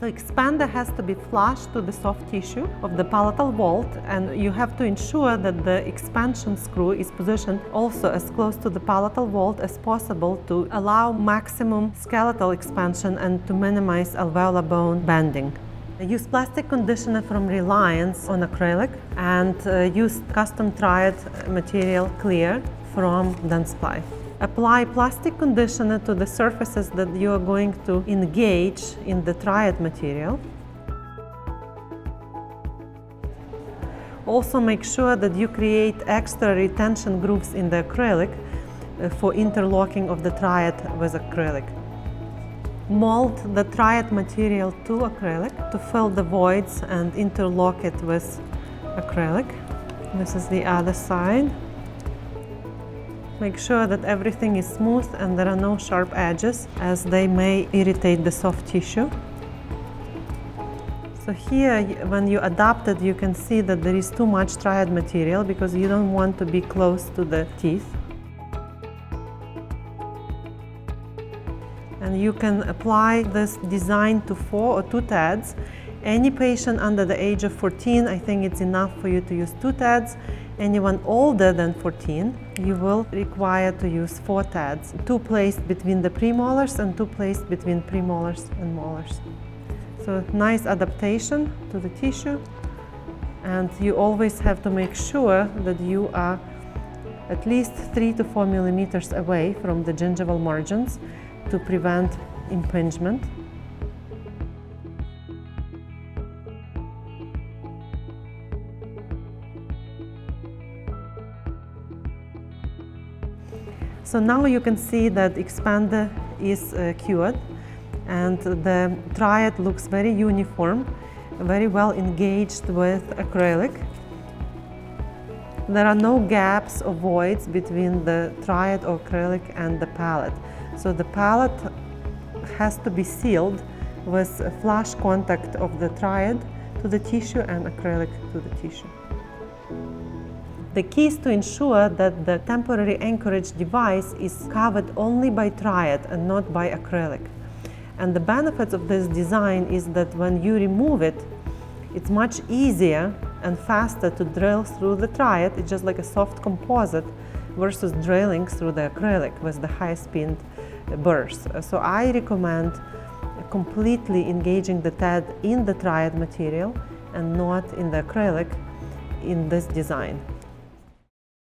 The expander has to be flush to the soft tissue of the palatal vault, and you have to ensure that the expansion screw is positioned also as close to the palatal vault as possible to allow maximum skeletal expansion and to minimize alveolar bone bending. I use plastic conditioner from Reliance on acrylic and use custom Triad material clear from Dentsply. Apply plastic conditioner to the surfaces that you are going to engage in the Triad material. Also make sure that you create extra retention grooves in the acrylic for interlocking of the Triad with acrylic. Mold the Triad material to acrylic to fill the voids and interlock it with acrylic. This is the other side. Make sure that everything is smooth and there are no sharp edges, as they may irritate the soft tissue. So here, when you adapt it, you can see that there is too much Triad material because you don't want to be close to the teeth. And you can apply this design to 4 or 2 TADs. Any patient under the age of 14, I think it's enough for you to use 2 TADs. Anyone older than 14, you will require to use 4 TADs, 2 placed between the premolars and 2 placed between premolars and molars. So nice adaptation to the tissue, and you always have to make sure that you are at least 3 to 4 millimeters away from the gingival margins to prevent impingement. So now you can see that expander is cured, and the Triad looks very uniform, very well engaged with acrylic. There are no gaps or voids between the Triad or acrylic and the palate. So the palate has to be sealed with a flush contact of the Triad to the tissue and acrylic to the tissue. The key is to ensure that the temporary anchorage device is covered only by Triad and not by acrylic. And the benefits of this design is that when you remove it, it's much easier and faster to drill through the Triad. It's just like a soft composite versus drilling through the acrylic with the high-speed burrs. So I recommend completely engaging the TAD in the Triad material and not in the acrylic in this design.